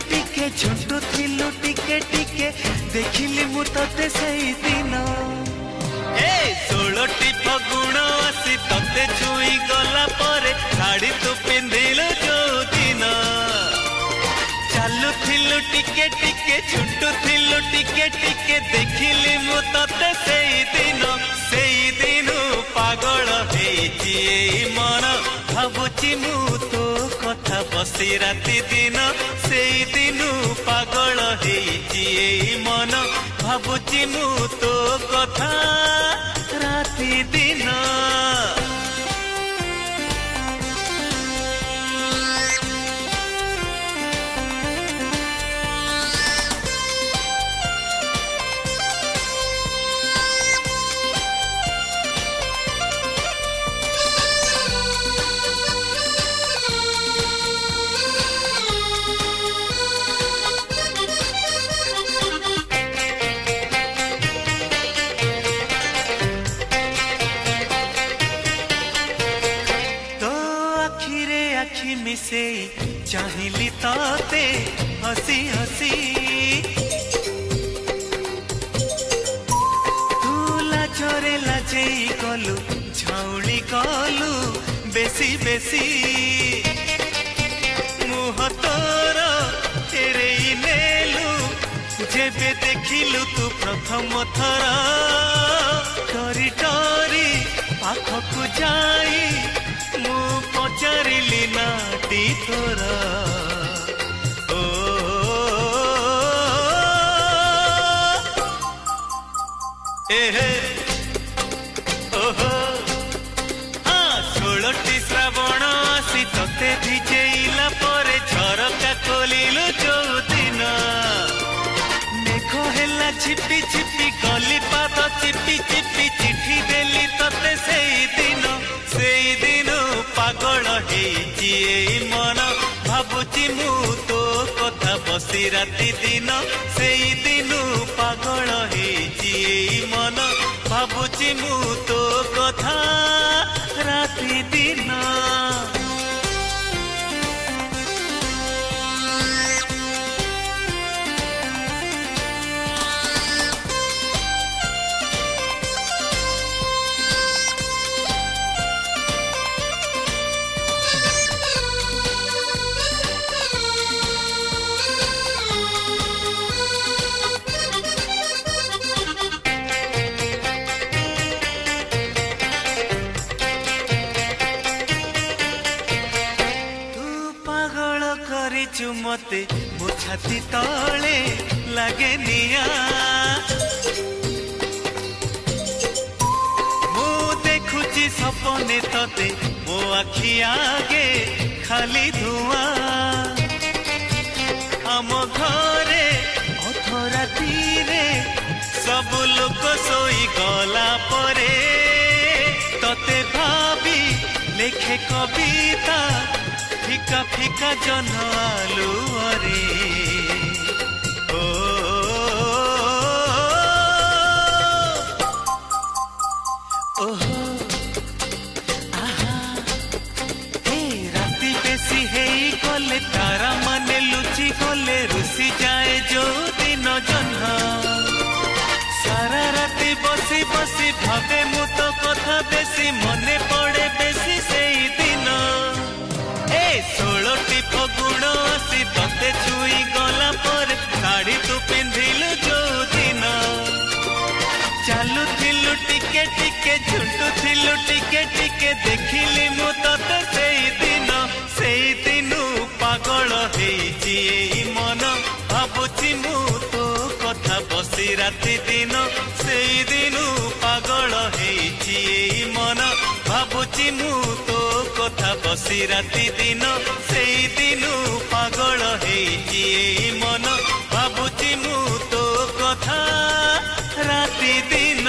टिके झुंटू थिलु टिके टिके देखिली मु तते सही दिन ए 16टी फगुण आसी तते छुई गला परे साड़ी तू पिंधिलु जो दिन चालू थिलु टिके टिके झुंटू थिलु टिके टिके देखिली मु तते सही दिन पागल हेची मन भाबुची मु तो कथा बसी राति दिन से दिन पागल हेची मन भाबुची मु तो कथा राति दिन मिसे चाहिली ताते हसी हसी तू लाजरे लाजे गलु झाउली गलु बेसी बेसी मुह तोर तेरे नेलु जेबे देखिलु तू प्रथम थर डरी डरी पाखकु जाई मु पचारिली नाटी तोरा ओ एहे ओहो 16टी श्रावण आसी तते भिजेइला परे झरका खोलिलु जोदिन मेघ हेला छिपी छिपी गली पाद चिपी चिपी चिठी देली तते सेई दिन पागल हेची मन भाबुची मु तो कथा बसी राति दिन से दिन पागल हेची मन भाबुची मु तो कथा राति दिन मते मो छाती तले लगे निया मो देखुची सपने तते मो आखि आगे खाली धुआं आम घरे अधराती रे सब लोक सोई गला परे तते भाभी लेखे कविता फिका फिका जन आलुअरे ओ ओहो आहा ए राती बेसी हेई गले तारा माने लुचि गले रुसी जाए जो दिन जन्ह सारा राती बसी बसी भावे मु तो कथा बेसी मने पड़े बेसी सेई दिन 16टी फगुण आसी तते छुई गला पर साड़ी तू पिंधिलु जो दिन चालू थिलु टिके टिके झुंटू थिलु टिके टिके देखिली मु तते सेई दिन पागल हेची मन भाबुची मु तो कथा बसी राति दिन सेई दिन पागल हेची मन भाबुची मु तो कथा बसी राति दिन सेई दिन पागल हेची मन भाबुची मु तो कथा राति दिन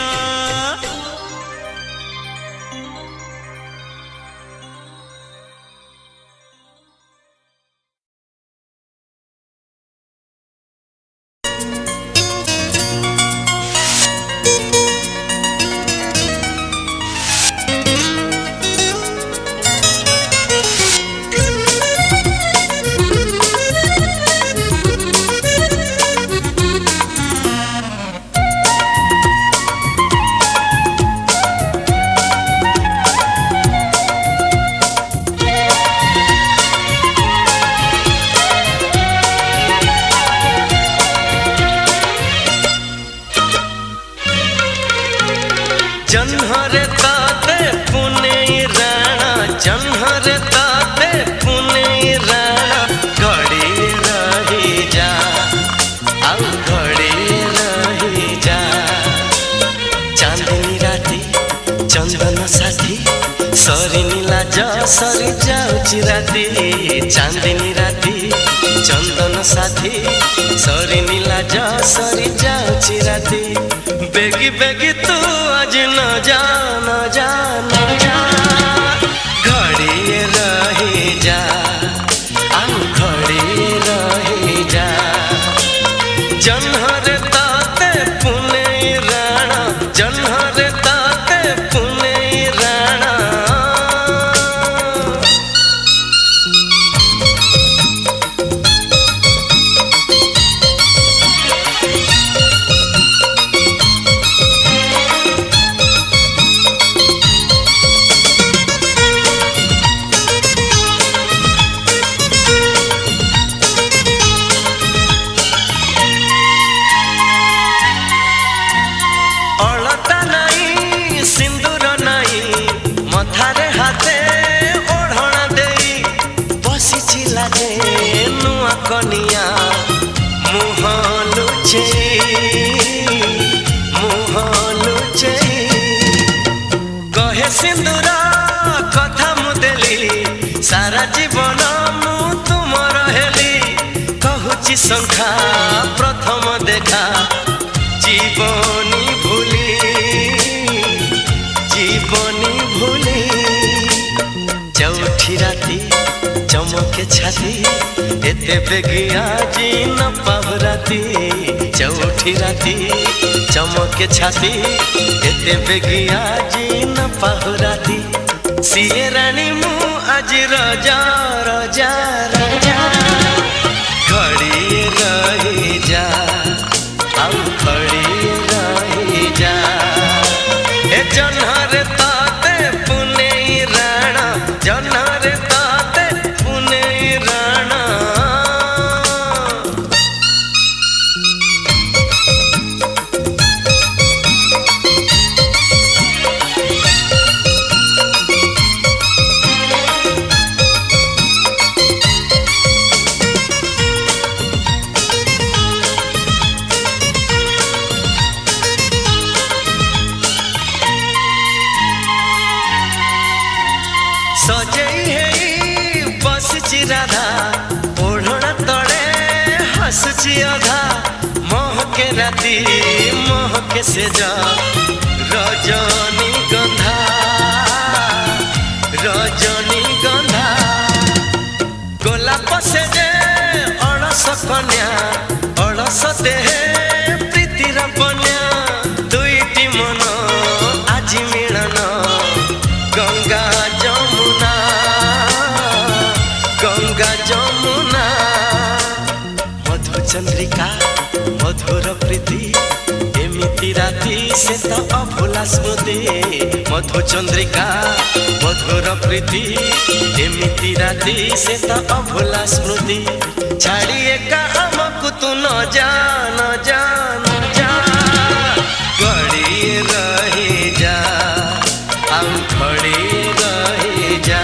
लाज सरी जाऊची राती चांदनी राती चंदन साथी सरी लाज सरी जाऊची राती बेगी बेगी तू आज न जा न जा न जा घड़ी रही जा आउ घड़ी रही जा जन्हर ताते पुने राणा जन्हर ताते पुने राणा मथारे हाथे ओढ़ना देई बसी लागे नुआ कनिया मुह लुचे कहे सिंदूर कथा मुदेली सारा जीवन मु तुमर हेली कहूची संख्या प्रथम देखा जीवनी भूली चौठी राती चमके छाती एते बेगिया जी न पाहु राती चौठी राती चमके छाती एते बेगिया जी न पाहु राती सिए रानी मु आज रजा रजा रजा घड़ी रही जा आउ घड़ी रही जा ए जन्हर ताते पुने राणा जन्हर ताते पुने राणा सजई है बसची राधा ओढ़ना तड़े हसची अधा महके राती महके से जा रजनी गंधा गोलाप से जे अड़स कन्या अड़स देहे प्रीतिर बन्या दुईटी मन आज मिलन गंगा जमुना मधु चंद्रिका मधुर प्रीति एमिति राती से तो अभुला स्मृति मधु चंद्रिका मधुर प्रीति एमिति राती से तो अभुला स्मृति छाड़ी एका हमकु तू न जा न जा न जा घड़ी रही जा आउ घड़ी रही जा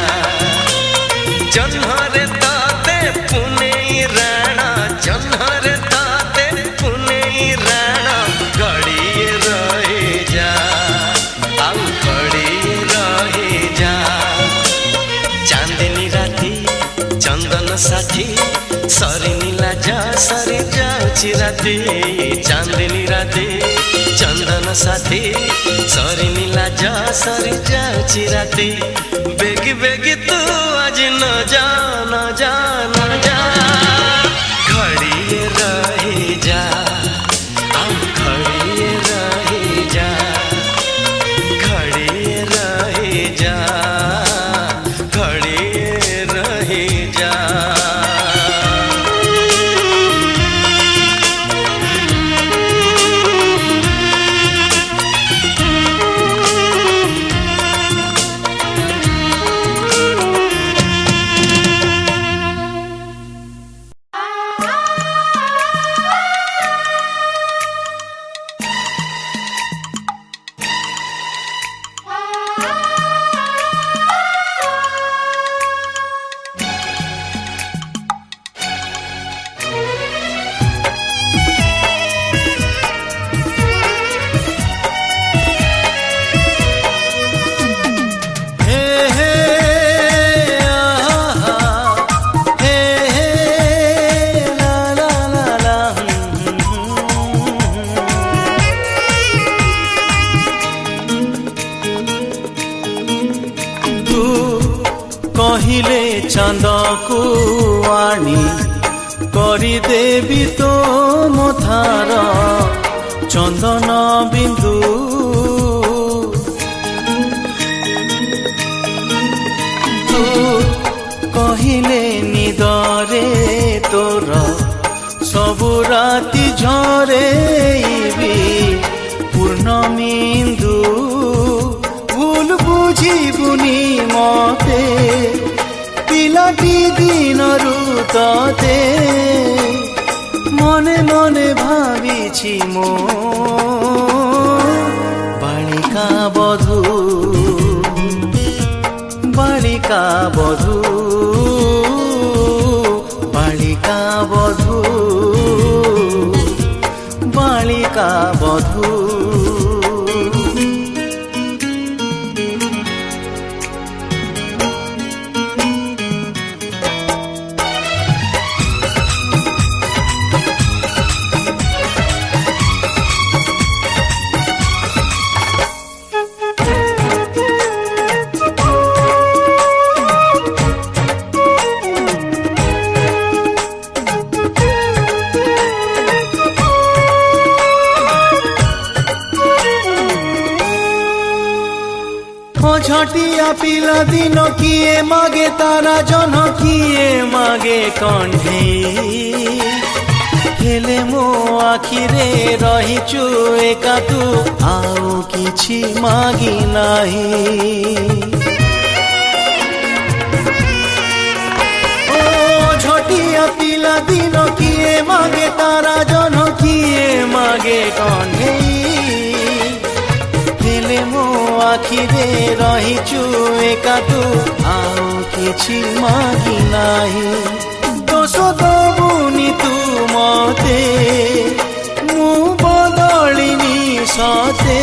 जन्हर ताते पुने राणा जन्हर ताते पुने राणा घड़ी रही जा आउ घड़ी रही जा चांदनी राती चंदन साथी सरी लाज सरी जाऊची राती चांदनी राती चंदन साथी सरी लाज सरी जाऊची राती बेगी बेगी तू आज न जा न जा न जा घड़ी रही जा आउ घड़ी रही जा घड़ी रही जा घड़ी रही जा को आनी କରିଦେବି ତୋ ମଥାର ଚନ୍ଦନ ବିନ୍ଦୁ ତୁ କହିଲେ ନିଦରେ ତୋର ସବୁ ରାତି ଝରେଇବି ପୂର୍ଣ୍ଣମିନ୍ଦୁ ଭୁଲ ବୁଝିବୁନି ମତେ ପିଲାଟି ଦିନରୁ ତତେ মনে মনে ভাবিছি মো বালিকা বধূ বালিকা বধূ বালিকা বধূ বালিকা বধূ झटिया पिला दिन किए मागे तारा जन किए मागे कंढे हेले मो आखिरे रहिचु एका तू आउ किछि मागी नाही ओ झटिया पिला दिन किए मागे तारा जन किए मागे कंढे मो आखिरे रहिचु एका तू आउ किछि मागी नाही दोष दबुनी तू मते मु बदलिनी सते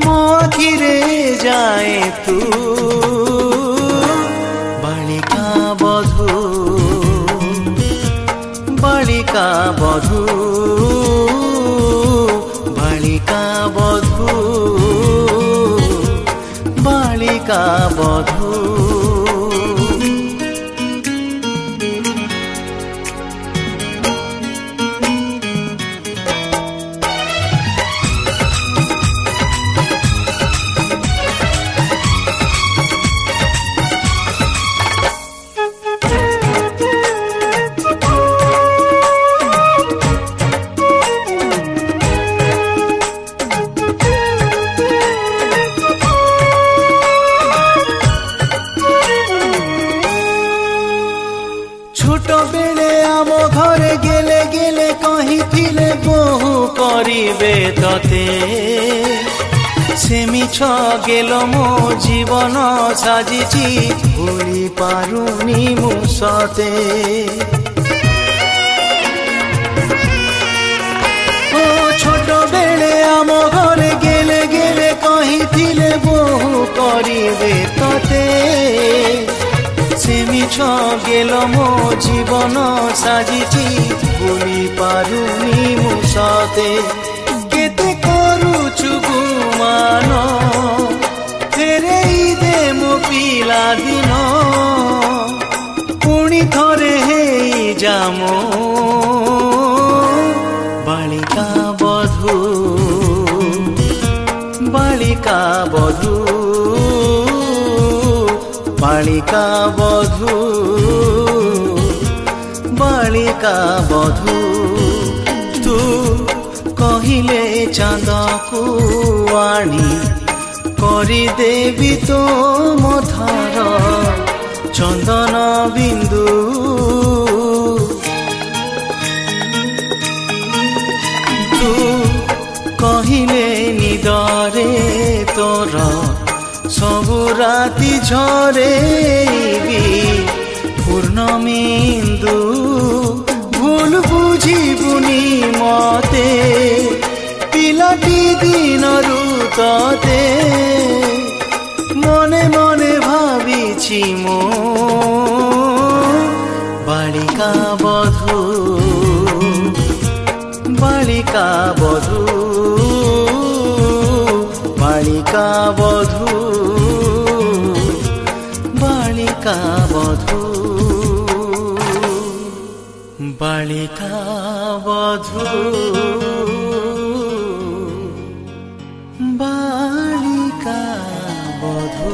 मो आखिरे जाए तू बालिका बधू बालिका बधू बालिका बधू बालिका बधू করিবে ততে সেমি ছ গেল মো জীবন সাজিছি ভুলি পারুনি মু সতে ও ছোট বেড়ে আম ঘরে গেলে গেলে কহিলে বহু করিবে ততে সেমি ছ গেল মো জীবন সাজিছি ভুলি পারুনি মু সতে কেতে করুছু গুমান ফেরেই দে মো পিলা দিন পুଣି থরে হেই যাম বালিকা বধূ বালিকা বধূ বালিকা বধূ বালিকা বধূ তু কহিলে চাঁদকু আনি করিদেবি তো মথার চন্দন বিন্দু তু কহিলে নিদরে তোর সবু রাতি ঝরেইবি পূর্ণমিন্দু ভুল বুঝিবুনি মতে পিলাটি দিনরু ততে মনে মনে ভাবিছি মো বালিকা বধূ বালিকা বধূ বালিকা বধূ বালিকা बालिका बधू बालिका बधू बालिका बधू।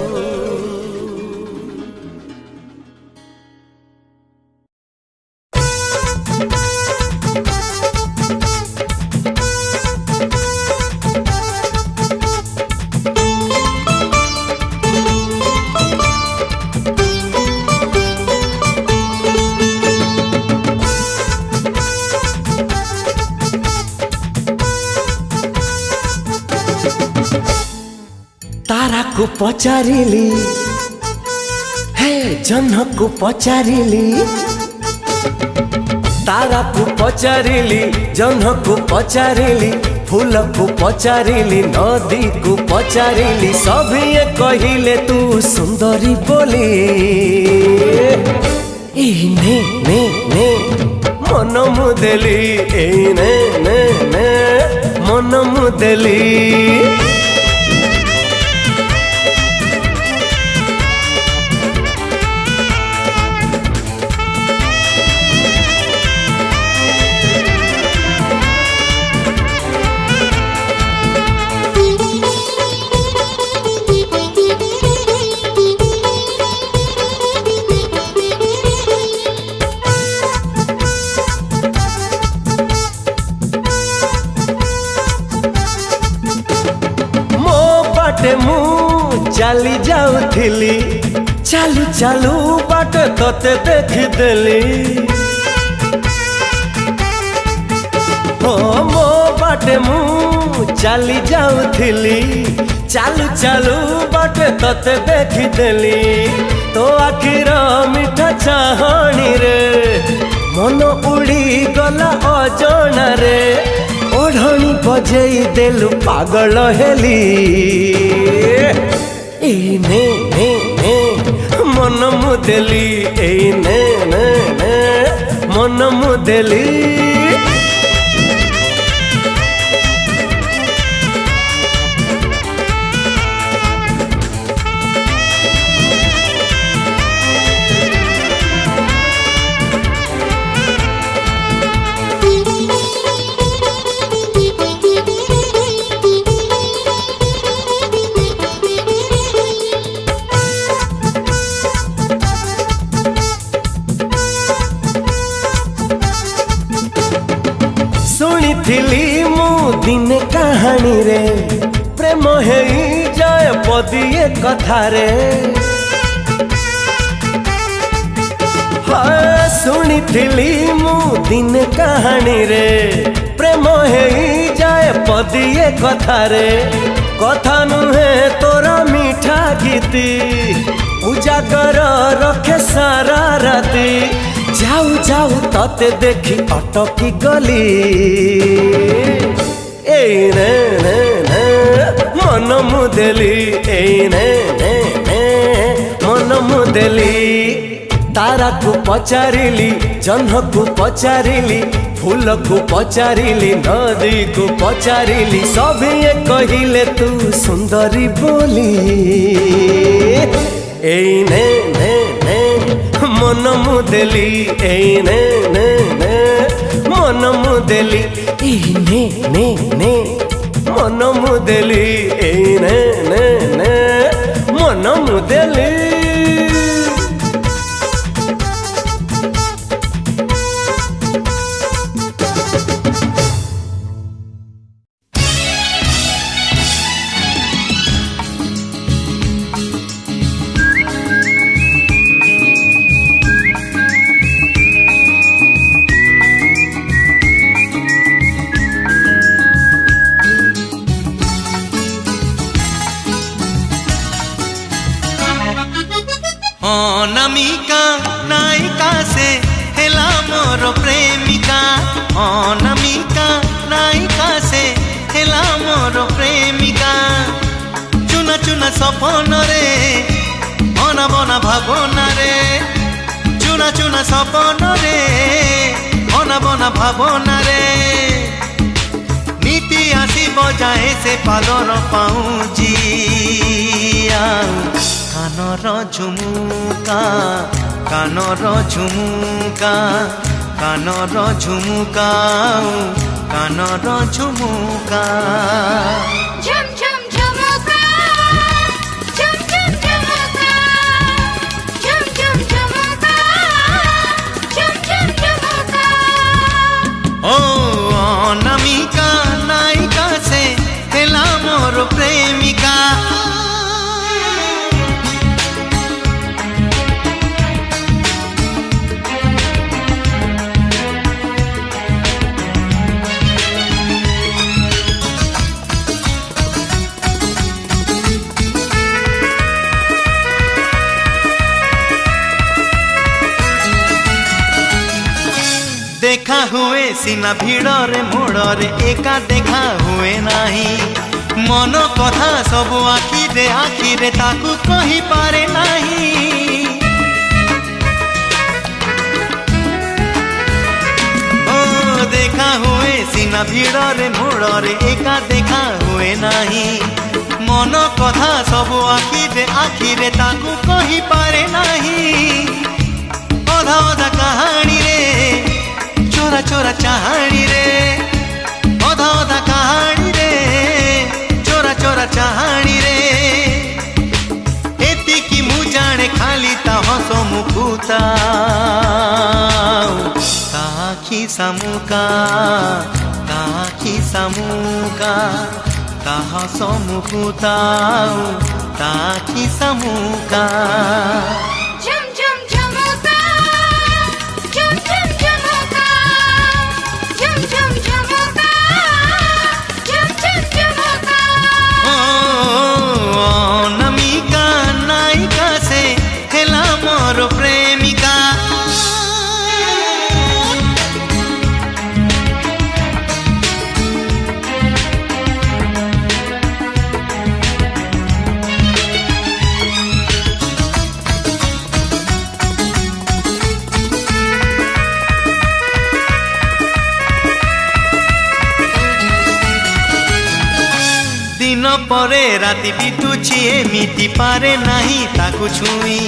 तारा को पचारिली हे जह्न को पचारिली तारा को पचारिली जह्न को पचारिली फूल को पचारिली नदी को पचारिली सभी कहिले तू सुंदरी बोली ने ने ने मन मुदेली ने ने ने मन मुदेली। चली जाऊली चालू चालू बाट तोते देखिदेली हो मो बाटे मु चली जाऊली चालू चालू बाट तोते देखिदेली तो आखिर मीठा चाहणी रे मन उड़ी गला अजणा रे ओढ़णी बजेई देलु पागल हेली ने ने ने मन मुदेली ने ने ने मन मुदेली। शुणिथिली मु दिने कहानी रे प्रेम है जय पदिए कथा रे शुणिथिली मु दिने कहानी रे प्रेम है जय पदिए कथा रे कथा नुहे तोरा मीठा गीति उजागर रखे सारा राती जाऊ जाऊ तते देखी अटकी गली ने ने ने मन मुदेली ने ने ने मन मुदेली। तारा को पचारिली जह्न को पचारिली फूल को पचारिली नदी को पचारिली सभी कहिले तू सुंदरी बोली ने ने ने मन मुदेली ने ने ने मन मुदेली ने ने ने मन मुदेली ने ने ने मन मुदेली। अनामिका नायिका से हेला मोर प्रेमिका अनामिका नायिका से हेला मोर प्रेमिका चुना चुना सपन रे बना बना भावना रे चुना चुना सपन रे बना बना भावना रे नीति आसी बजाए से पालन पाऊँ जी कानर झुमुका कानर झुमुका कानर झुमुका कानर झुमुका झुम झुम झुमुका झुम झुम झुमुका झुम झुम झुमुका झुम झुम झुमुका। ओ अनामिका नायिका से हेला मोर प्रेमिका देखा हुए सीना भिड़रे मोड़रे एका देखा हुए नाही मन कथा सब आखिरे आखिरे ताकू कही पारे नाही ओ देखा हुए सीना भिड़रे मोड़रे एका देखा हुए नाही मन कथा सब आखिरे आखिरे ताकू कही पारे नाही अधा अधा कहानी रे चोरा चोरा चाहानी रे अधा अधा कहानी रे चोरा चोरा चाहानी रे एतिकी मु जाने खाली ता हस मुकुता ताखी सामुका ताखी सामुका ता हस मुकुता ताखी सामुका झुम झुम झुमुका झुम झुम झुमुका झुम झुम झुमुका झुम झुम झुमुका। ओ अनामिका नायिका से हेला मोर प्रेमिका दिन परे राति बितुछि एमिति पारे नाही ताकू छुई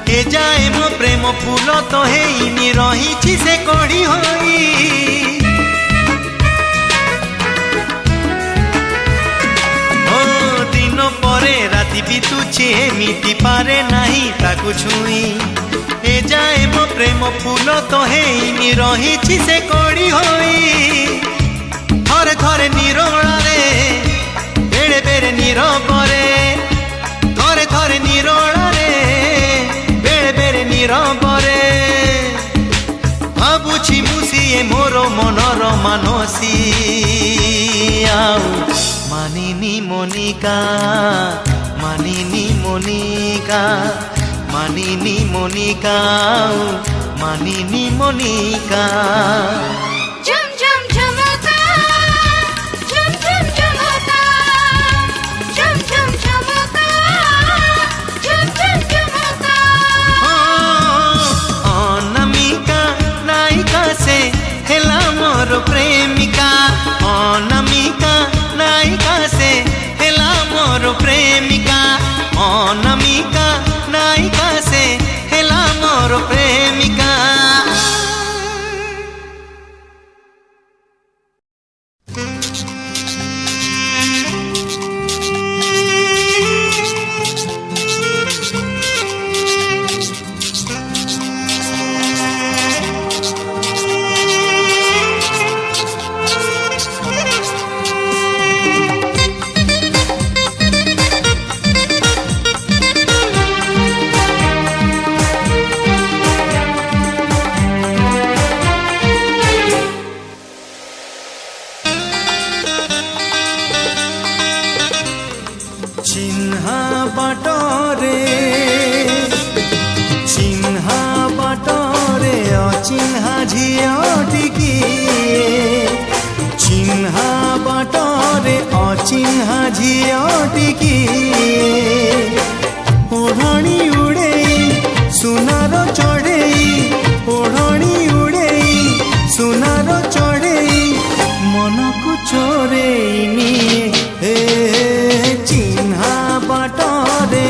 ए जाए मो प्रेम फूल तो हेइनी रहिछि से कड़ी होई ओ दिन परे राति बितुछि एमिति पारे नाही ताकू छुई ए जाए मो प्रेम फूल तो हेइनी रहिछि से कड़ी होई थरे थरे निरोला रे बेड़े बेड़े नीरबरे थरे थरे निरोला रे बेड़े बेड़े नीरबरे भाबुछि मुसिए मोर मनर मानसी आउ मानिनी मोनिका मानिनी मोनिका मानिनी मोनिका मानिनी मोनिका झुम झुम झुमुका झुम झुम झुमुका झुम झुम झुमुका झुम झुम झुमुका। अनामिका नायिका से हेला मोर प्रेमिका अनामिका नायिका से हेला मोर प्रेमिका अनामिका नायिका से हेला मोर प्रेमिका। चिन्हा बाटरे अचिन्हा झियटिकी चिन्हा बाटरे अचिन्हा झियटिकी ओढ़णी उड़ेई सुनार चढ़ेई ओढ़णी उड़ेई सुनार चढ़ेई मन को चोरेई निये हे चिन्हा बाटरे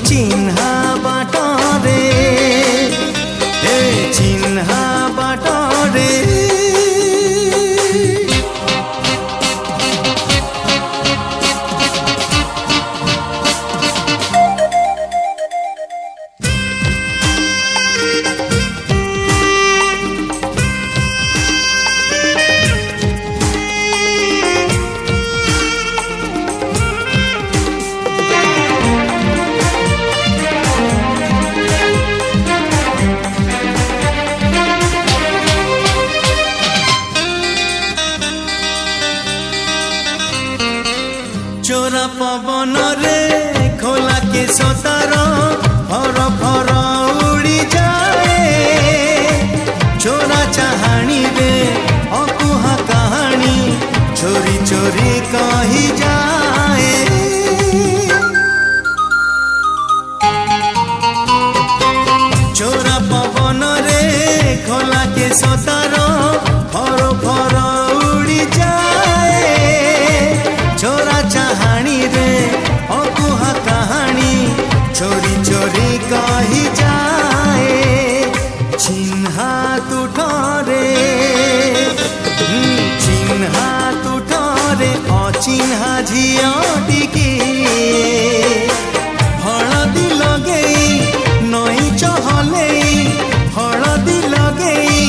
चिन्हा बाटरे ए चिन्हा बाटरे चोरा पवन रे खोला के सोतार फर फर उड़ी जाए चोरा चाहानी रे अकुहा कहानी चोरी चोरी कही जाए चोरा पवन रे खोला के सोतार फर फर उड़ी जाए चोरा चाहानी रे अकुहा कहानी चोरी चोरी कही जाए चिन्हा तुठरे चिन्हा तुठरे अचिन्हा झिया टिकी हलदी लगेई नई चहलेई हलदी लगेई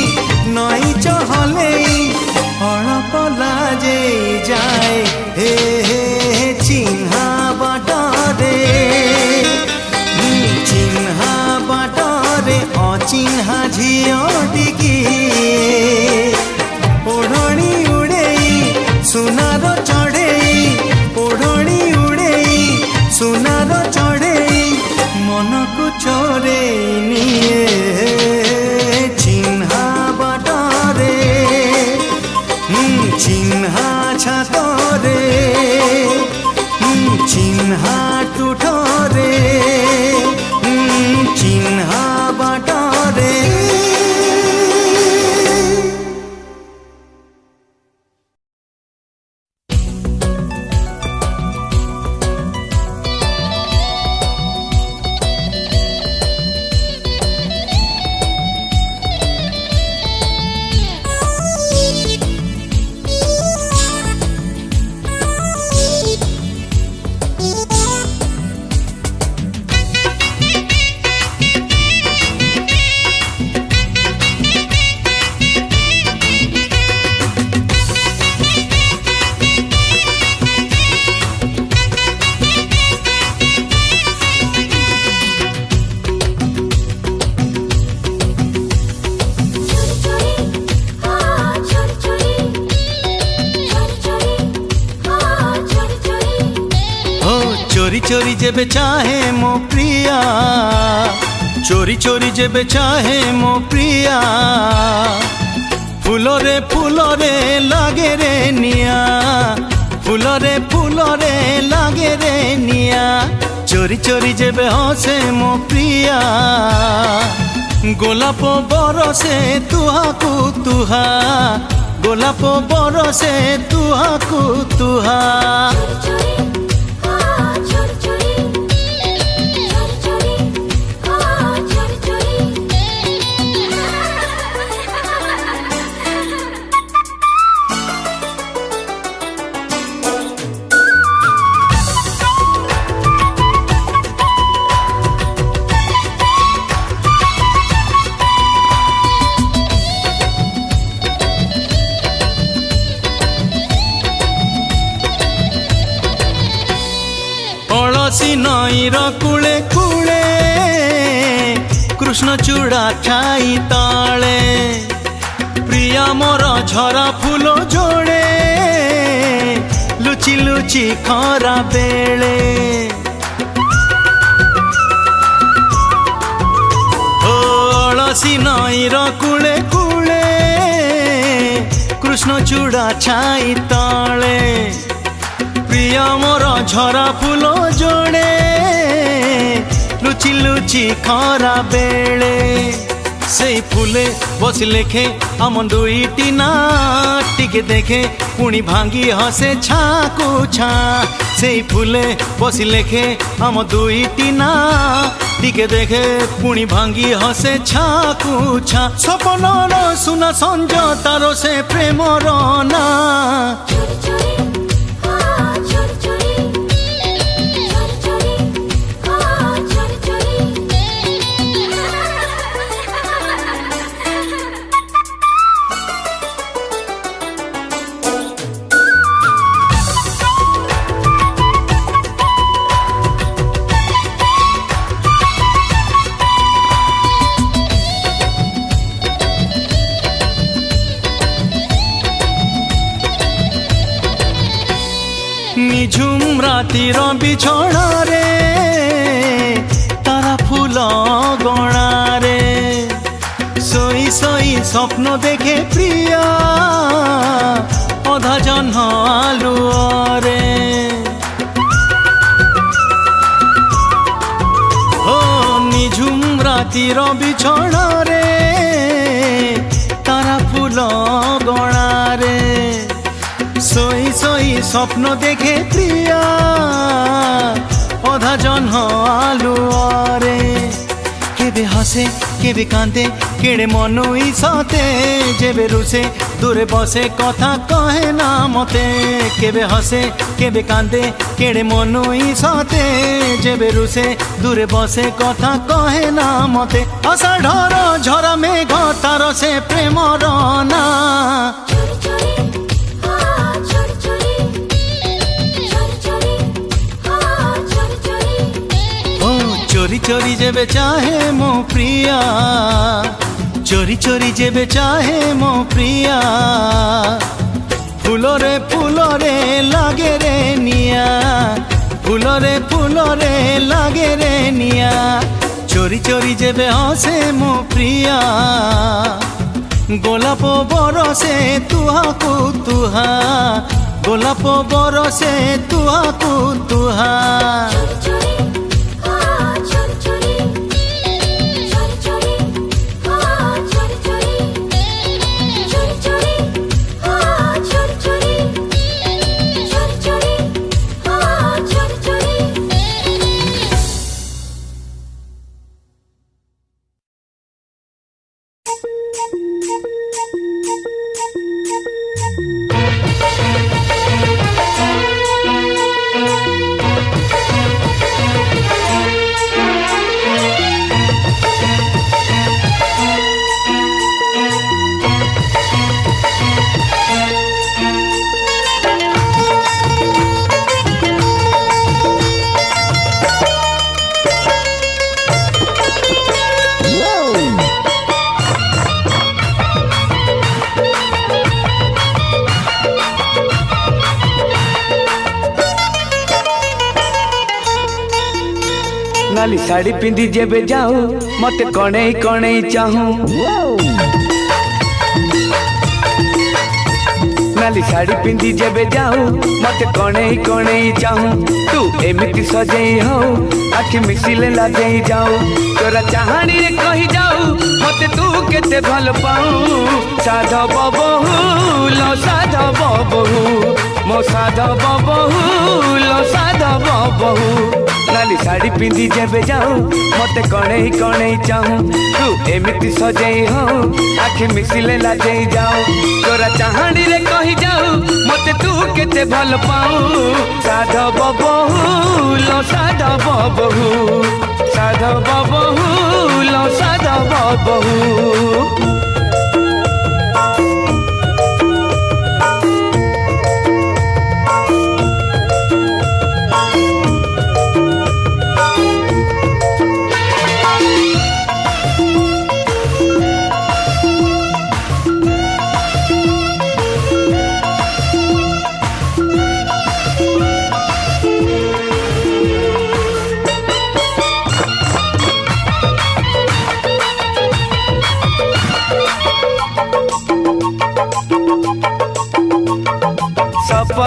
नई चहलेई हड़प लाजे जाए हे हे चिन्हा बाटरे चिन्हा बाटरे अचिन्हा झिया टिकी ओढ़णी उड़ेई सुनार चढ़ेई ओढ़णी उड़ेई सुनार चढ़ेई मन को चोरेई निये चिन्हा बाटरे चिन्हा छातरे चिन्हा टुठरे चिन्हा बाटरे चोरी चोरी जेबे चाहे मो प्रिया चोरी चोरी जेबे चाहे मो प्रिया फूलरे लागे रे निया फूलरे लागे रे निया चोरी चोरी जेबे हसे मो प्रिया गोलाप बरसे तुहाकू तुहा गोलाप बरसे तुहाकू तुहा तुलसी नईर कूले कूले कृष्ण चूड़ा छाई ताले प्रिया मोर झरा फूल जोड़े लुचि लुचि खरा बेले तुलसी नईर कूले कूले कृष्ण चूड़ा छाई ताले प्रिया मोर झरा फूल जोड़े लुचि लुचि खरा बेले सेई फुले बस लेखे आम दुईटी ना टिके देखे पुणी भांगी हसे छाकू छा सेई फुले बस लेखे आम दुईटी ना टिके देखे पुणी भांगी हसे छाकू छा सपनर सुना संज तारो से प्रेमर ना निझुम रातिर बिछोड़ा रे तारा फूल गणा रे सोई सोई स्वप्न देखे प्रिया अधा जन्ह आलुअरे हो निझुम रातिर बिछोड़ा रे तारा फूल गणा रे सोई सोई स्वप्न देखे प्रिया अधा जन्ह आलुअरे केबे हसे केबे कांदे केड़े मनुई सते जेबे रुसे दूरे बसे कथा कहे ना मते केबे हसे केबे कांदे केड़े मनुई सते जेबे रुसे दूरे बसे कथा कहे ना मते अषाढ़र झरा मेघ तार से प्रेमर ना चोरी चोरी जेबे चाहे मो प्रिया चोरी चोरी जेबे चाहे मो प्रिया फूलरे लागे रे निया फूलरे लागे रे निया चोरी चोरी जेबे हसे मो प्रिया गोलाप बरसे तुहाकू तुहा गोलाप बरसे तुहाकू तुहा नाली साड़ी पिंधि जेबे जाऊ मते कणई कणई चाहूं नाली साड़ी पिंधि जेबे जाऊ मते कणई कणई चाहूं तू एमिति सजेई हो आखि मिसिले लागेई जाऊ तोरा चाहानी रे कहि जाऊ मते तू केते भल पाऊ साधव बहु लो साधव बहु मो साधव बहु लो साधव बहु नाली साड़ी पिंधि जेबे जाऊ मते कणई कणई चाहूं तू एमिति सजेई हो आखि मिसिले लागेई जाऊ तोरा चाहानी रे कहि जाऊ मते तू केते भल पाऊ साधव बहु लो साधव बहु साधव बहु लो साधव बहु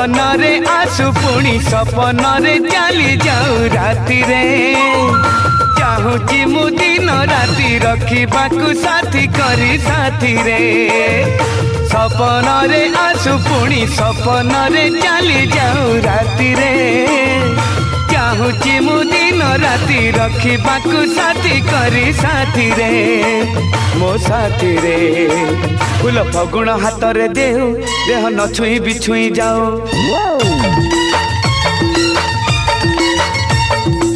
सपन रे आसु पुणी सपन रे चली जाऊ राति रे चाहूची मु दिन राति रखिबाकू साथी करी साथी रे सपन रे आसु पुणी सपन रे चली जाऊ राति रे चाहूची मु दिन राति रखिबाकू साथी करी साथी रे मो साथी रे फूल फगुण हाथ रे देहु देह न छुई बिछुई जाओ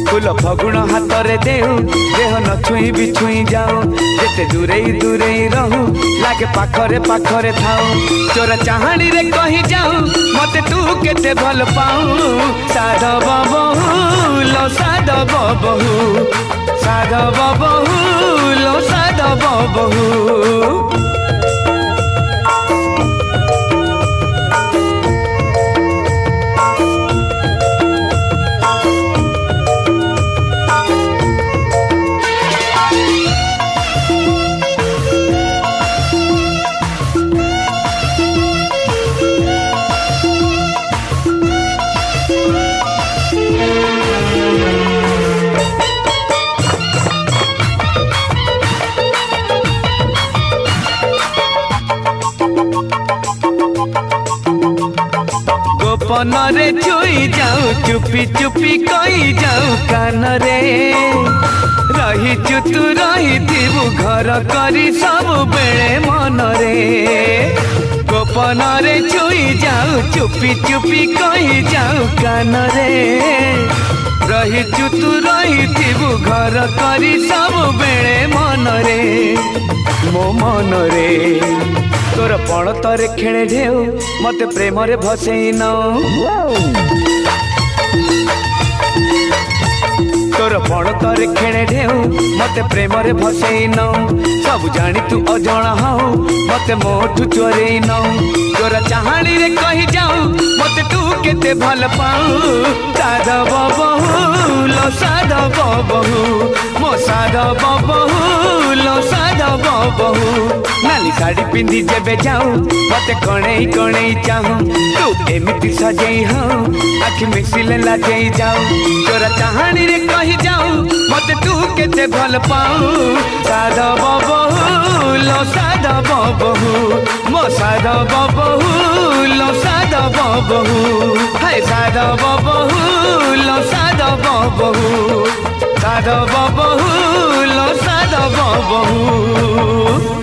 फूल फगुण हाथ रे देहु देह न छुई बिछुई जाओ जेते दूरे दूरे रहू लागे पाखरे पाखरे थाऊ चोरा चाहाणी रे कही जाऊ मते तू केते भल पाऊ साधव बहु लो साधव बहु साधव बहु लो साधव बहु गोपन रे छुई जाऊ चुपी चुपी कही जाऊ कान रे रही तू रही थी घर करी सब बेले मन रे गोपन रे छुई जाऊ चुपी चुपी कही जाऊ कान रे रही तू रही थी घर करी सब बेले मन रे मो मन रे तोर पण तरे खेले ढेउ मते प्रेम रे भसेई न तोर पण तरे खेले ढेउ मते प्रेम रे भसेई न सब जानी तू अजणा हऊ मते मोठू चोरेई न तोर चाहाणी रे कही जाऊ मते तू केते भल पाऊ साधव बहु लो साधव बहु मो साधव बहु लो साधव बहु नाली साड़ी पिंधी जेबे जाऊं मते कणेई कणेई चाहूं तू एमिति सजेई हूं आखि मिसिले लाजेई जाऊं तोरा चाहाणी रे कही जाऊं मते तू केते भल पाऊ साधव बहु लो साधव बहु मो साधव बहु लो साधव बहु हाय साधव बहु लो साधव बहु साधव बहु लो साधव बहु